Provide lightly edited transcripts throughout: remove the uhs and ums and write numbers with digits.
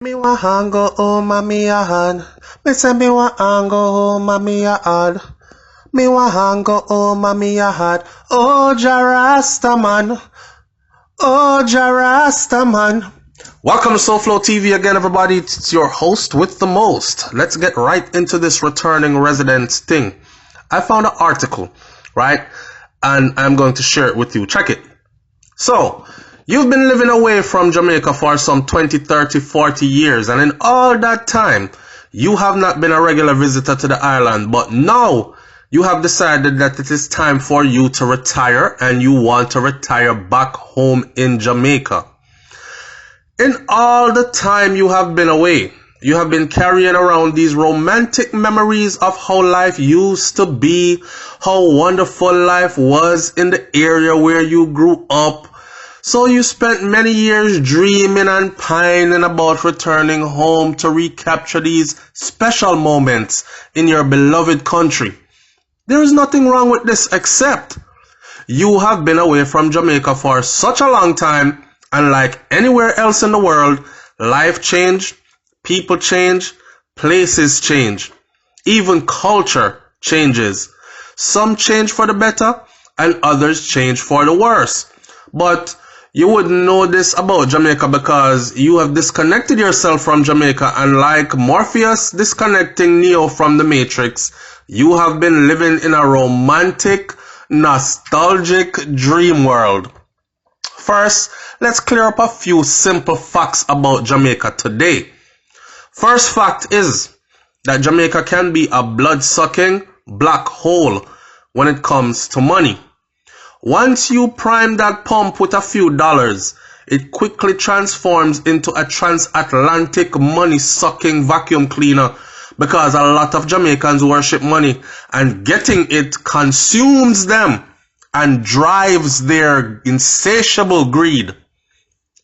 Me want go home and me a hand. Me say me want go home and me a hand. Me want go home and me a hand. Oh, Jarasta man. Oh, Jarasta man. Welcome to SouFLoTV again, everybody. It's your host with the most. Let's get right into this returning residents thing. I found an article, right? And I'm going to share it with you. Check it. So, you've been living away from Jamaica for some 20, 30, 40 years, and in all that time, you have not been a regular visitor to the island, but now you have decided that it is time for you to retire, and you want to retire back home in Jamaica. In all the time you have been away, you have been carrying around these romantic memories of how life used to be, how wonderful life was in the area where you grew up. So you spent many years dreaming and pining about returning home to recapture these special moments in your beloved country. There is nothing wrong with this, except you have been away from Jamaica for such a long time, and like anywhere else in the world, life changed, people change, places change, even culture changes. Some change for the better and others change for the worse. But you wouldn't know this about Jamaica because you have disconnected yourself from Jamaica, and like Morpheus disconnecting Neo from the Matrix, you have been living in a romantic, nostalgic dream world. First, let's clear up a few simple facts about Jamaica today. First fact is that Jamaica can be a blood-sucking black hole when it comes to money. Once you prime that pump with a few dollars, it quickly transforms into a transatlantic money-sucking vacuum cleaner because a lot of Jamaicans worship money, and getting it consumes them and drives their insatiable greed.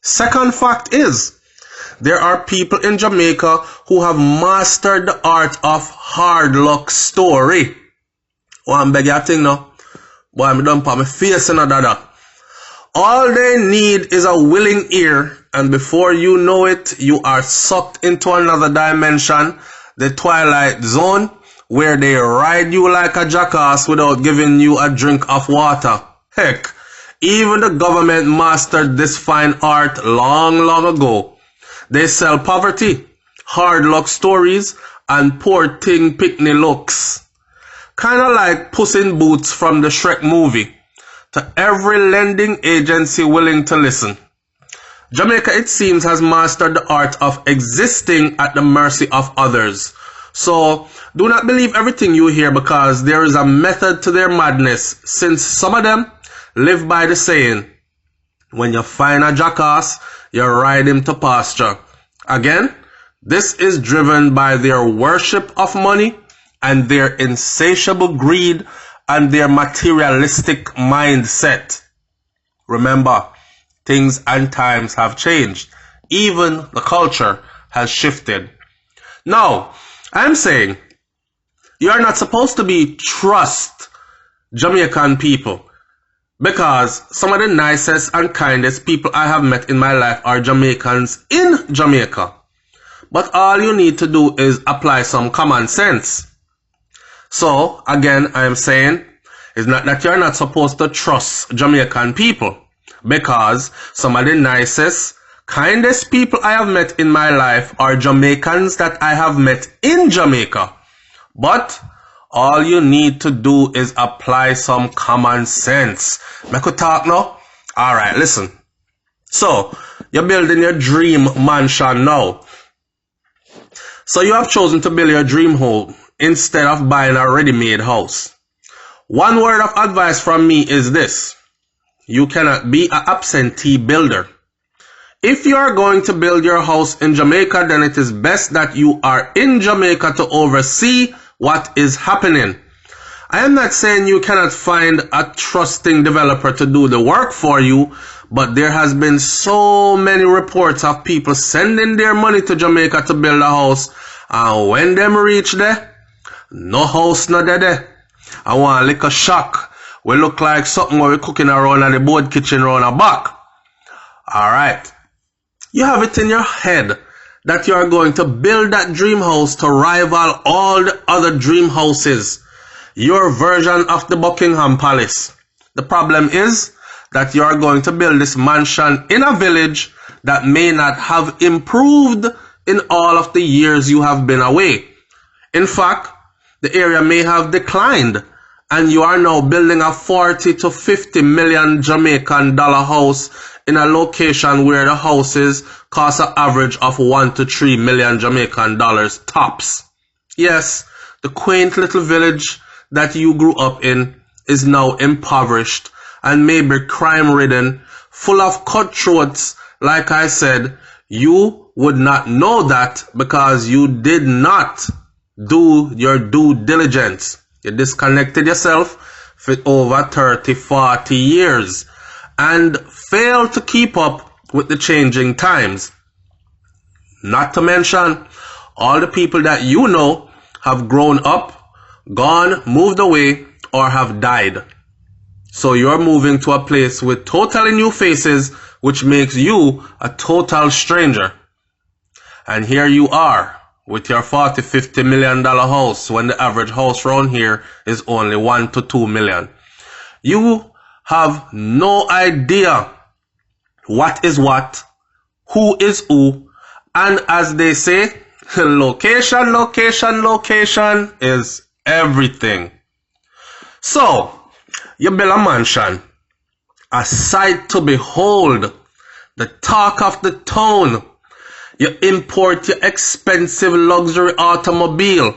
Second fact is, there are people in Jamaica who have mastered the art of hard luck story. One beg your thing now. Boy, I don't put my face in a dada. All they need is a willing ear, and before you know it, you are sucked into another dimension, the twilight zone, where they ride you like a jackass without giving you a drink of water. Heck, even the government mastered this fine art long, long ago. They sell poverty, hard luck stories, and poor thing picnic looks. Kinda like Puss in Boots from the Shrek movie, to every lending agency willing to listen. Jamaica, it seems, has mastered the art of existing at the mercy of others. So, do not believe everything you hear, because there is a method to their madness, since some of them live by the saying, when you find a jackass, you ride him to pasture. Again, this is driven by their worship of money and their insatiable greed and their materialistic mindset. Remember, things and times have changed. Even the culture has shifted. Now, I'm saying, you are not supposed to be trust Jamaican people, because some of the nicest and kindest people I have met in my life are Jamaicans in Jamaica. But all you need to do is apply some common sense. So, again, I'm saying, it's not that you're not supposed to trust Jamaican people, because some of the nicest, kindest people I have met in my life are Jamaicans that I have met in Jamaica. But all you need to do is apply some common sense. Make we talk now? Alright, listen. So, you're building your dream mansion now. So you have chosen to build your dream home instead of buying a ready-made house. One word of advice from me is this: you cannot be an absentee builder. If you are going to build your house in Jamaica, then it is best that you are in Jamaica to oversee what is happening. I am not saying you cannot find a trusting developer to do the work for you, but there has been so many reports of people sending their money to Jamaica to build a house, and when them reach there, no house no there. I want a little shack. We look like something where we're cooking around at the board kitchen around the back. Alright. You have it in your head that you are going to build that dream house to rival all the other dream houses, your version of the Buckingham Palace. The problem is that you are going to build this mansion in a village that may not have improved in all of the years you have been away. In fact, the area may have declined, and you are now building a 40 to 50 million Jamaican dollar house in a location where the houses cost an average of 1 to 3 million Jamaican dollars tops. Yes, the quaint little village that you grew up in is now impoverished and maybe crime-ridden, full of cutthroats. Like I said, you would not know that because you did not do your due diligence. You disconnected yourself for over 30, 40 years and failed to keep up with the changing times. Not to mention, all the people that you know have grown up, gone, moved away, or have died. So you're moving to a place with totally new faces, which makes you a total stranger. And here you are with your 40, 50 million dollar house when the average house around here is only 1 to 2 million. You have no idea what is what, who is who, and as they say, location, location, location is everything. So, you build a mansion, a sight to behold, the talk of the town. You import your expensive luxury automobile.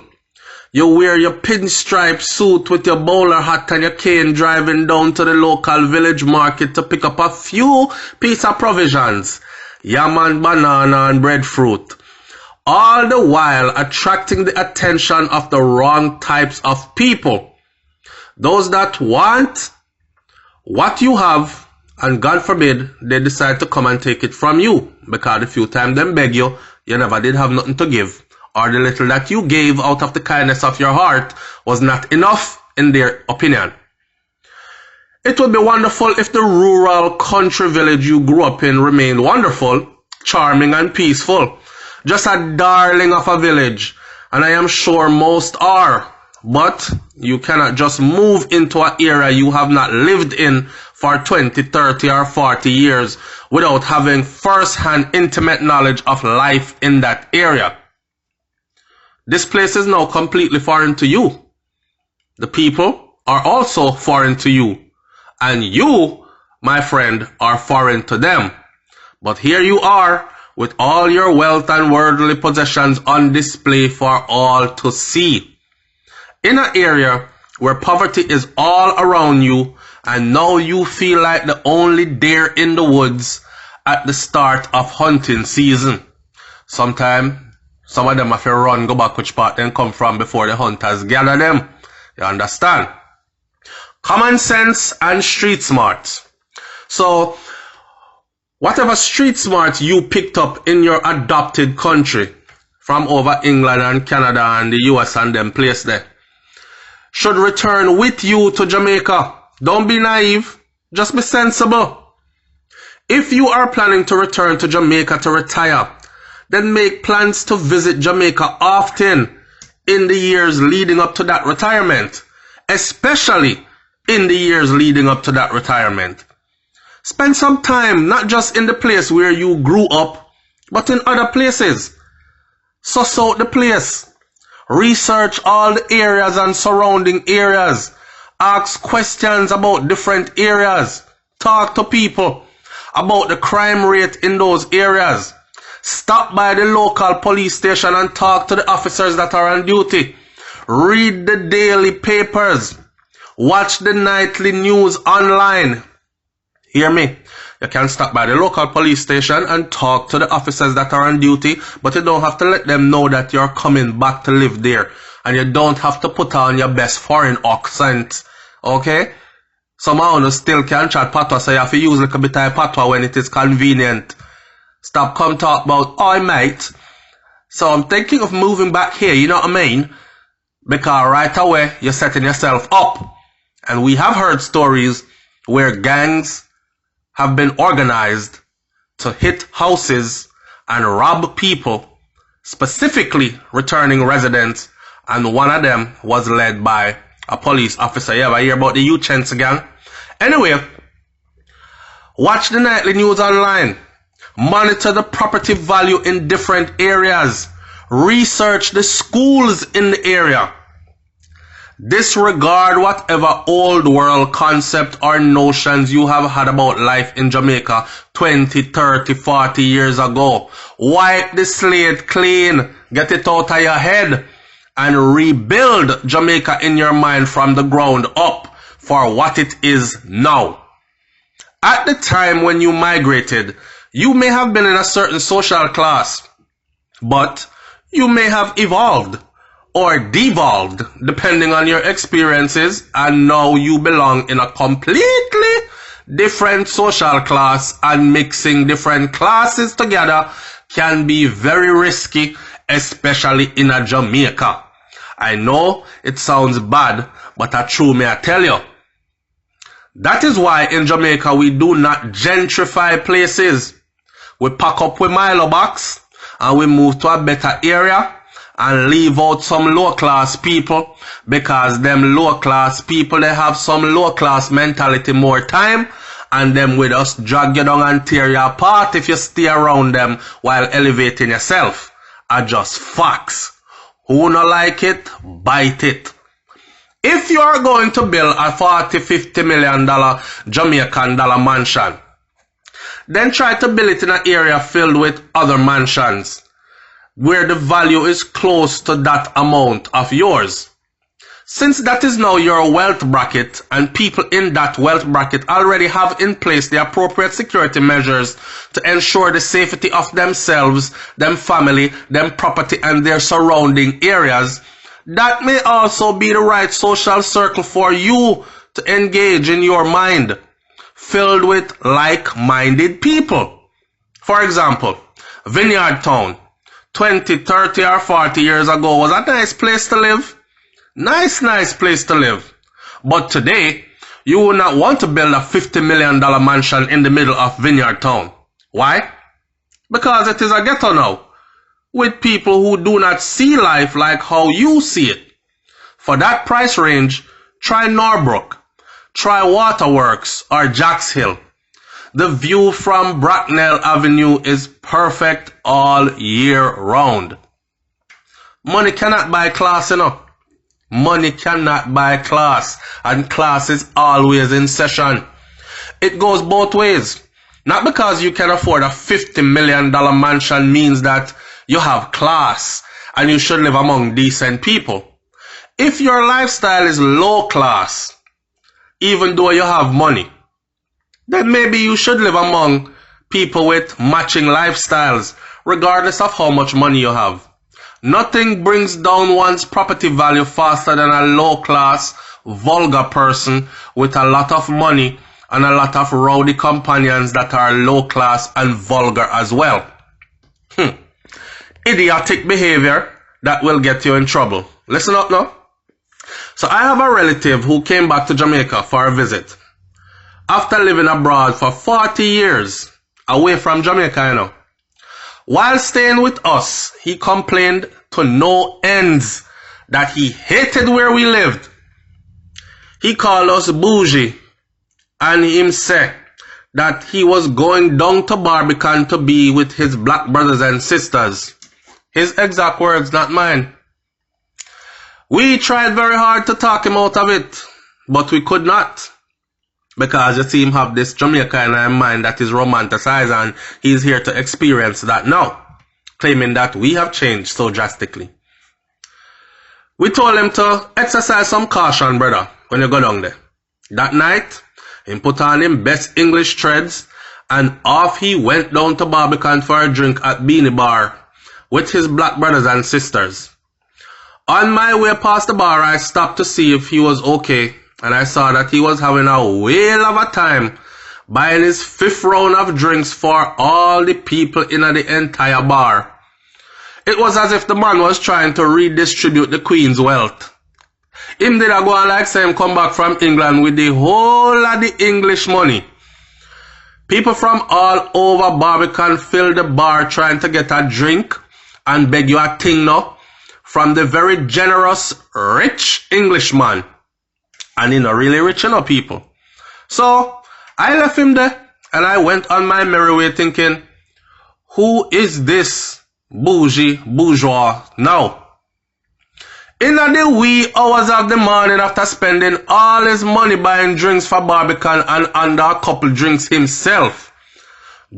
You wear your pinstripe suit with your bowler hat and your cane driving down to the local village market to pick up a few pieces of provisions, yam and banana and breadfruit. All the while attracting the attention of the wrong types of people. Those that want what you have, and God forbid, they decide to come and take it from you. Because the few times them beg you, you never did have nothing to give. Or the little that you gave out of the kindness of your heart was not enough in their opinion. It would be wonderful if the rural country village you grew up in remained wonderful, charming and peaceful. Just a darling of a village. And I am sure most are. But you cannot just move into an area you have not lived in for 20, 30 or 40 years without having first-hand intimate knowledge of life in that area. This place is now completely foreign to you. The people are also foreign to you. And you, my friend, are foreign to them. But here you are with all your wealth and worldly possessions on display for all to see. In an area where poverty is all around you, and now you feel like the only deer in the woods at the start of hunting season. Sometimes, some of them have to run, go back which part they come from before the hunters gather them. You understand? Common sense and street smart. So, whatever street smart you picked up in your adopted country, from over England and Canada and the US and them place there, should return with you to Jamaica. Don't be naive, just be sensible. If you are planning to return to Jamaica to retire, then make plans to visit Jamaica often in the years leading up to that retirement, especially in the years leading up to that retirement. Spend some time not just in the place where you grew up, but in other places. Suss out the place. Research all the areas and surrounding areas. Ask questions about different areas. Talk to people about the crime rate in those areas. Stop by the local police station and talk to the officers that are on duty. Read the daily papers. Watch the nightly news online. Hear me? You can stop by the local police station and talk to the officers that are on duty, but you don't have to let them know that you're coming back to live there. And you don't have to put on your best foreign accent. Okay? Some of you still can chat patois, so you have to use a little bit of patois when it is convenient. Stop come talk about, oh mate, so I'm thinking of moving back here, you know what I mean? Because right away, you're setting yourself up. And we have heard stories where gangs have been organized to hit houses and rob people specifically returning residents, and one of them was led by a police officer. You ever hear about the youth chants gang? Anyway, watch the nightly news online. Monitor the property value in different areas. Research the schools in the area. Disregard whatever old world concept or notions you have had about life in Jamaica 20, 30, 40 years ago. Wipe the slate clean, get it out of your head, and rebuild Jamaica in your mind from the ground up for what it is now. At the time when you migrated, you may have been in a certain social class, but you may have evolved or devolved depending on your experiences, and now you belong in a completely different social class, and mixing different classes together can be very risky, especially in a Jamaica. I know it sounds bad, but I true me I tell you. That is why in Jamaica we do not gentrify places. We pack up with Milo box and we move to a better area and leave out some low class people, because them low class people, they have some low class mentality more time, and them will just drag you down and tear you apart if you stay around them while elevating yourself. Are just facts. Who not like it, bite it. If you are going to build a $40-50 million Jamaican dollar mansion, then try to build it in an area filled with other mansions where the value is close to that amount of yours. Since that is now your wealth bracket, and people in that wealth bracket already have in place the appropriate security measures to ensure the safety of themselves, them family, them property, and their surrounding areas, that may also be the right social circle for you to engage in your mind, filled with like-minded people. For example, Vineyard Town, 20, 30 or 40 years ago was a nice place to live. Nice place to live. But today, you would not want to build a $50 million mansion in the middle of Vineyard Town. Why? Because it is a ghetto now, with people who do not see life like how you see it. For that price range, try Norbrook, try Waterworks or Jacks Hill. The view from Bracknell Avenue is perfect all year round. Money cannot buy class, you know. Money cannot buy class, and class is always in session. It goes both ways. Not because you can afford a $50 million mansion means that you have class and you should live among decent people. If your lifestyle is low class, even though you have money, then maybe you should live among people with matching lifestyles, regardless of how much money you have. Nothing brings down one's property value faster than a low-class, vulgar person with a lot of money and a lot of rowdy companions that are low-class and vulgar as well. Idiotic behavior that will get you in trouble. Listen up now. So I have a relative who came back to Jamaica for a visit after living abroad for 40 years away from Jamaica, you know. While staying with us, he complained to no ends that he hated where we lived. He called us bougie, and him said that he was going down to Barbican to be with his black brothers and sisters. His exact words, not mine. We tried very hard to talk him out of it, but we could not. Because you see him have this Jamaican in mind that is romanticized, and he's here to experience that now, claiming that we have changed so drastically. We told him to exercise some caution, brother, when you go down there. That night, he put on him best English threads, and off he went down to Barbican for a drink at Beanie Bar with his black brothers and sisters. On my way past the bar, I stopped to see if he was okay, and I saw that he was having a whale of a time buying his 5th round of drinks for all the people in the entire bar. It was as if the man was trying to redistribute the Queen's wealth. Him did a go on like say him come back from England with the whole of the English money. People from all over Barbican filled the bar trying to get a drink, and beg you a thing now from the very generous, rich Englishman. And he not really rich enough, people. So I left him there and I went on my merry way thinking, who is this bourgeois now? In the wee hours of the morning, after spending all his money buying drinks for Barbican and under a couple drinks himself,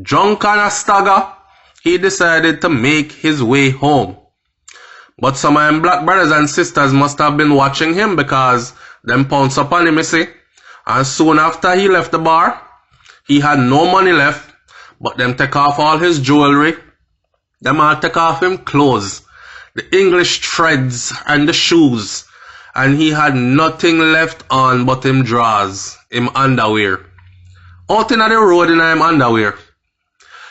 drunk and a stagger, he decided to make his way home. But some of them black brothers and sisters must have been watching him, because them pounced upon him, you see. And soon after he left the bar, he had no money left, but them take off all his jewelry, them all take off him clothes, the English threads and the shoes, and he had nothing left on but him drawers, him underwear. Out in the road in him underwear.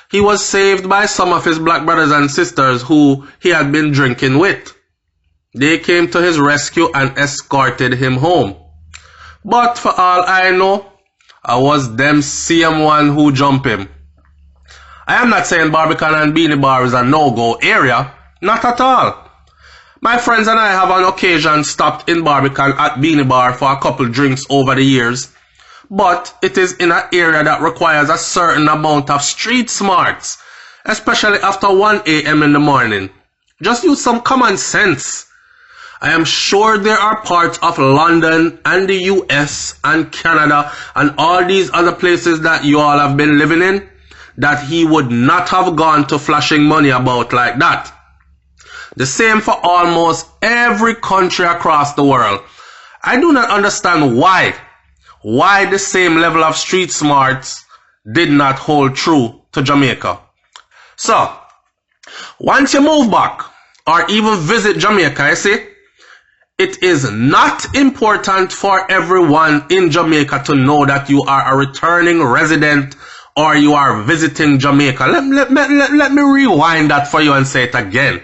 He was saved by some of his black brothers and sisters who he had been drinking with. They came to his rescue and escorted him home. But for all I know, I was them same one who jumped him. I am not saying Barbican and Beanie Bar is a no-go area. Not at all. My friends and I have on occasion stopped in Barbican at Beanie Bar for a couple drinks over the years. But it is in an area that requires a certain amount of street smarts, especially after 1 a.m. in the morning. Just use some common sense. I am sure there are parts of London and the US and Canada and all these other places that you all have been living in that he would not have gone to flashing money about like that. The same for almost every country across the world. I do not understand why the same level of street smarts did not hold true to Jamaica. So, once you move back or even visit Jamaica, you see, it is not important for everyone in Jamaica to know that you are a returning resident or you are visiting Jamaica. Let me rewind that for you and say it again.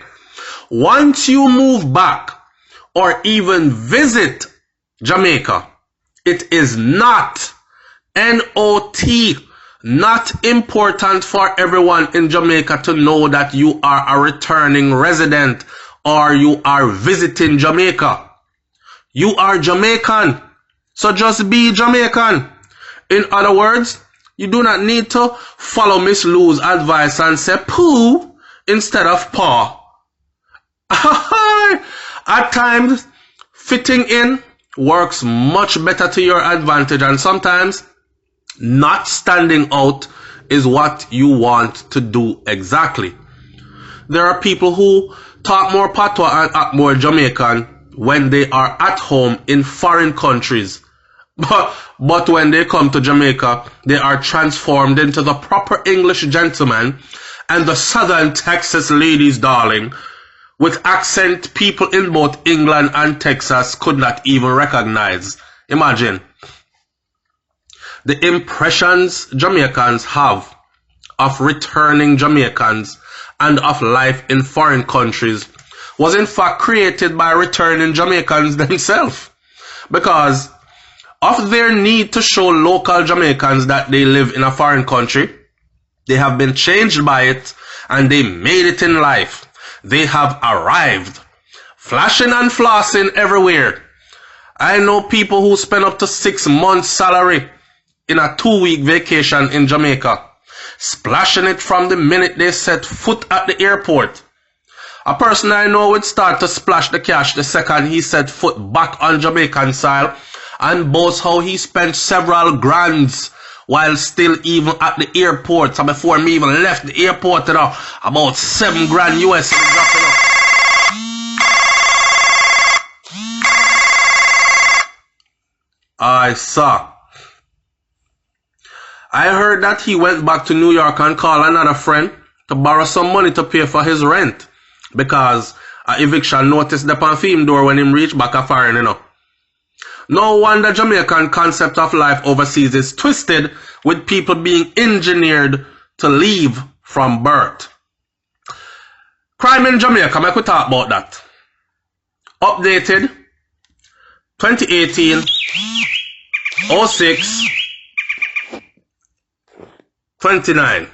Once you move back or even visit Jamaica, it is not N-O-T, not important for everyone in Jamaica to know that you are a returning resident or you are visiting Jamaica. You are Jamaican, so just be Jamaican. In other words, you do not need to follow Miss Lou's advice and say poo instead of paw. At times, fitting in works much better to your advantage, and sometimes not standing out is what you want to do exactly. There are people who talk more patois and act more Jamaican when they are at home in foreign countries. But when they come to Jamaica, they are transformed into the proper English gentleman and the Southern Texas ladies' darling, with accent people in both England and Texas could not even recognize. Imagine. The impressions Jamaicans have of returning Jamaicans and of life in foreign countries was in fact created by returning Jamaicans themselves, because of their need to show local Jamaicans that they live in a foreign country. They have been changed by it and they made it in life. They have arrived, flashing and flossing everywhere. I know people who spend up to 6 months' salary in a 2-week vacation in Jamaica, splashing it from the minute they set foot at the airport. A person I know would start to splash the cash the second he set foot back on Jamaican soil and boast how he spent several grands while still even at the airport. So before me even left the airport, about 7 grand US in dropping up. I saw. I heard that he went back to New York and called another friend to borrow some money to pay for his rent, because an eviction notice the on him door when him reach back a foreign, No wonder Jamaican concept of life overseas is twisted, with people being engineered to leave from birth. Crime in Jamaica, I could talk about that. Updated 2018 06 29.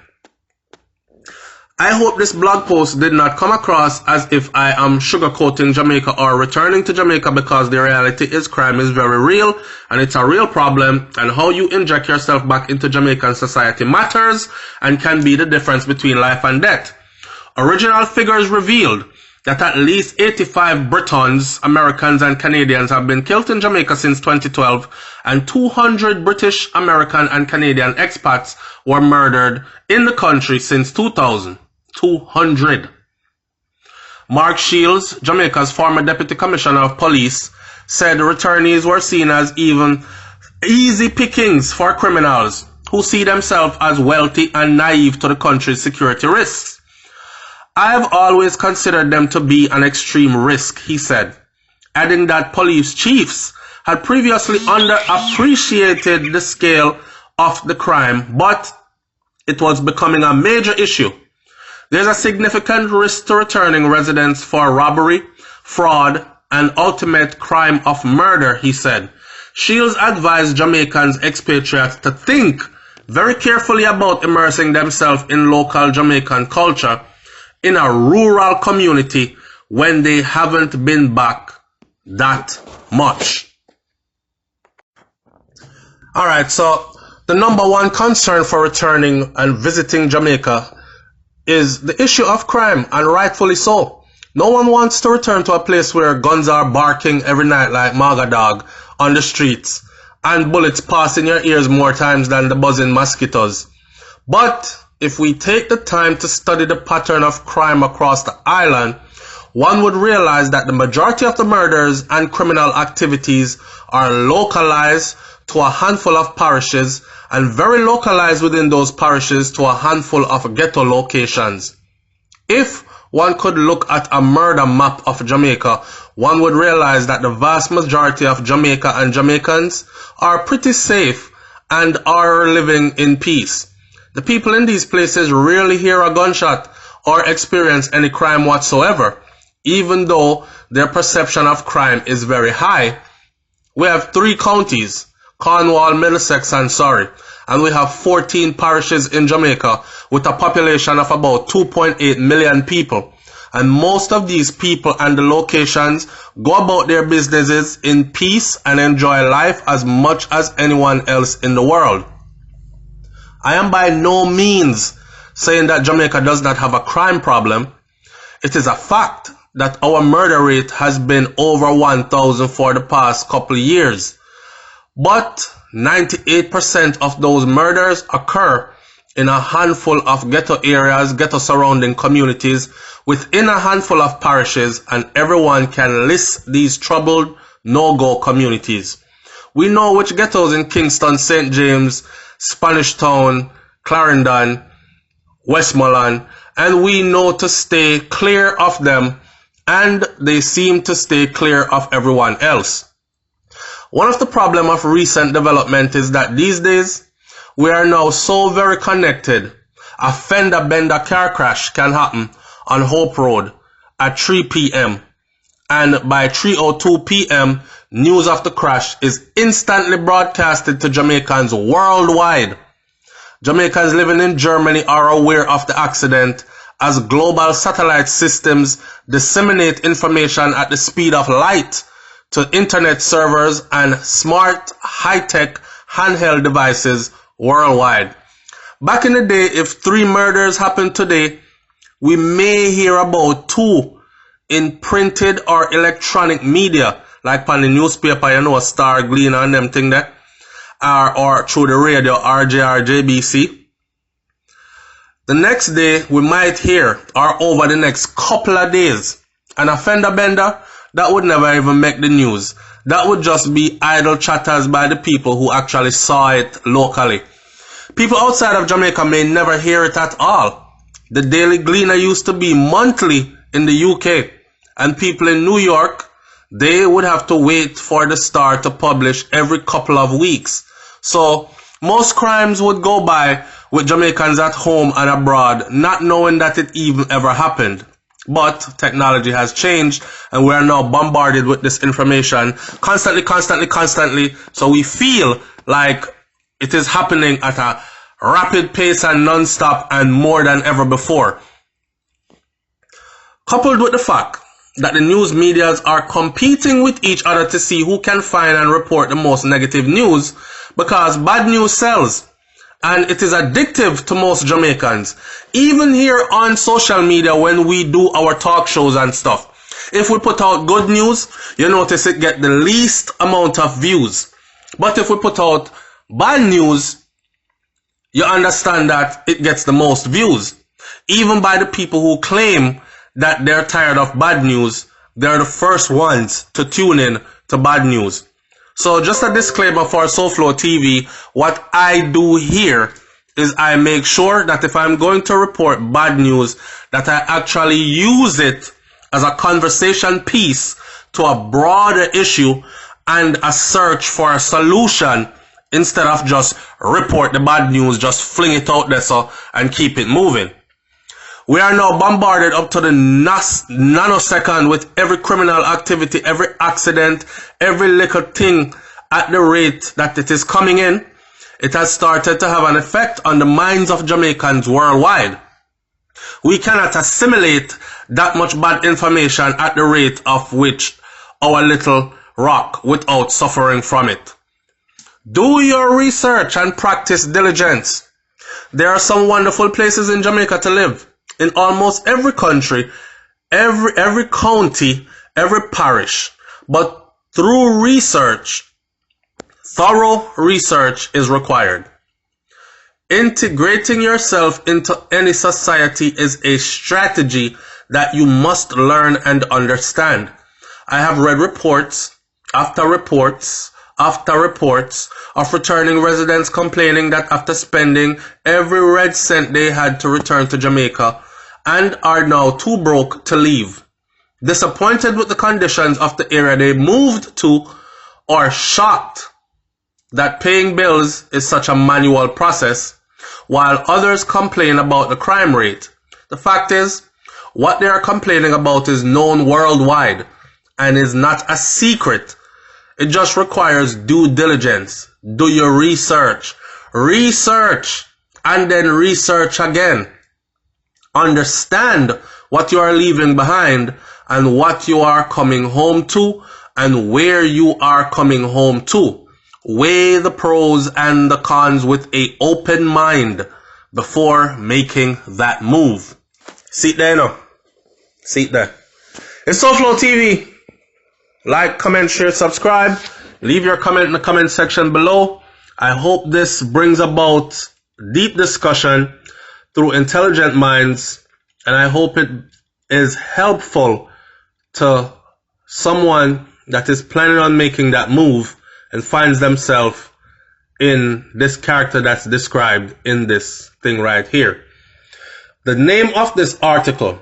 I hope this blog post did not come across as if I am sugarcoating Jamaica or returning to Jamaica, because the reality is crime is very real and it's a real problem, and how you inject yourself back into Jamaican society matters and can be the difference between life and death. Original figures revealed that at least 85 Britons, Americans and Canadians have been killed in Jamaica since 2012, and 200 British, American and Canadian expats were murdered in the country since 2000. 200. Mark Shields, Jamaica's former Deputy Commissioner of Police, said returnees were seen as even easy pickings for criminals who see themselves as wealthy and naive to the country's security risks. I have always considered them to be an extreme risk, he said, adding that police chiefs had previously underappreciated the scale of the crime, but it was becoming a major issue. There's a significant risk to returning residents for robbery, fraud, and ultimate crime of murder, he said. Shields advised Jamaicans expatriates to think very carefully about immersing themselves in local Jamaican culture in a rural community when they haven't been back that much. Alright, so the number one concern for returning and visiting Jamaica is the issue of crime, and rightfully so. No one wants to return to a place where guns are barking every night like Maga dog on the streets and bullets pass in your ears more times than the buzzing mosquitoes. But if we take the time to study the pattern of crime across the island, one would realize that the majority of the murders and criminal activities are localized to a handful of parishes, and very localized within those parishes to a handful of ghetto locations. If one could look at a murder map of Jamaica, one would realize that the vast majority of Jamaica and Jamaicans are pretty safe and are living in peace. The people in these places rarely hear a gunshot or experience any crime whatsoever, even though their perception of crime is very high. We have 3 counties, Cornwall, Middlesex and Surrey, and we have 14 parishes in Jamaica with a population of about 2.8 million people. And most of these people and the locations go about their businesses in peace and enjoy life as much as anyone else in the world. I am by no means saying that Jamaica does not have a crime problem. It is a fact that our murder rate has been over 1,000 for the past couple of years. But 98% of those murders occur in a handful of ghetto areas, ghetto surrounding communities, within a handful of parishes, and everyone can list these troubled, no-go communities. We know which ghettos in Kingston, St. James, Spanish Town, Clarendon, Westmoreland, and we know to stay clear of them, and they seem to stay clear of everyone else. One of the problems of recent development is that these days, we are now so very connected. A fender bender car crash can happen on Hope Road at 3 p.m. and by 3:02 p.m. news of the crash is instantly broadcasted to Jamaicans worldwide. Jamaicans living in Germany are aware of the accident as global satellite systems disseminate information at the speed of light to internet servers and smart, high-tech, handheld devices worldwide. Back in the day, if 3 murders happened today, we may hear about 2 in printed or electronic media, like on the newspaper, you know, Star, Gleaner and them thing there, or through the radio, RJR, JBC. The next day, we might hear, or over the next couple of days, an offender bender that would never even make the news. That would just be idle chatters by the people who actually saw it locally. People outside of Jamaica may never hear it at all. The Daily Gleaner used to be monthly in the UK, and people in New York, they would have to wait for the Star to publish every couple of weeks. So most crimes would go by with Jamaicans at home and abroad not knowing that it even ever happened. But technology has changed and we are now bombarded with this information constantly. So we feel like it is happening at a rapid pace and non-stop and more than ever before. coupled with the fact that the news medias are competing with each other to see who can find and report the most negative news, because bad news sells. And it is addictive to most Jamaicans. Even here on social media when we do our talk shows and stuff. If we put out good news, you notice it get the least amount of views. But if we put out bad news, you understand that it gets the most views. Even by the people who claim that they're tired of bad news, they're the first ones to tune in to bad news. So just a disclaimer for SouFLoTV, what I do here is I make sure that if I'm going to report bad news, that I actually use it as a conversation piece to a broader issue and a search for a solution instead of just report the bad news, just fling it out there and keep it moving. We are now bombarded up to the nanosecond with every criminal activity, every accident, every little thing at the rate that it is coming in. It has started to have an effect on the minds of Jamaicans worldwide. We cannot assimilate that much bad information at the rate of which our little rock without suffering from it. Do your research and practice diligence. There are some wonderful places in Jamaica to live. In almost every country, every county, every parish. But through research, thorough research is required. Integrating yourself into any society is a strategy that you must learn and understand. I have read reports after reports after reports of returning residents complaining that after spending every red cent they had to return to Jamaica and are now too broke to leave, disappointed with the conditions of the area they moved to, or shocked that paying bills is such a manual process, while others complain about the crime rate. The fact is, what they are complaining about is known worldwide and is not a secret. It just requires due diligence. Do your research. Research and then research again. Understand what you are leaving behind and what you are coming home to and where you are coming home to. Weigh the pros and the cons with an open mind before making that move. See it there now. See it there. It's SouFLoTV. Like, comment, share, subscribe. Leave your comment in the comment section below. I hope this brings about deep discussion through intelligent minds, and I hope it is helpful to someone that is planning on making that move and finds themselves in this character that's described in this thing right here. The name of this article,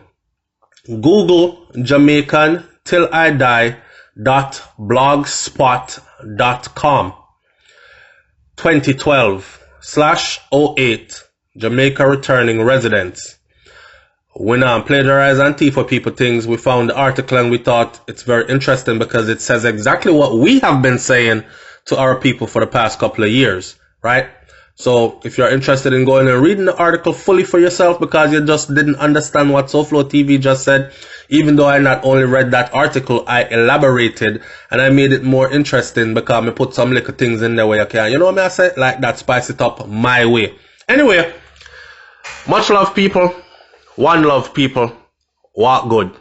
Google Jamaican Till I Die.blogspot.com 2012/08 Jamaica returning residents. When plagiarize and tea for people things, we found the article and we thought it's very interesting because it says exactly what we have been saying to our people for the past couple of years, right? So if you're interested in going and reading the article fully for yourself because you just didn't understand what SouFLoTV just said, even though I not only read that article, I elaborated and I made it more interesting because I put some little things in there where you can, you know what I say? Like that, spice it up my way. Anyway, much love people, one love people, walk good.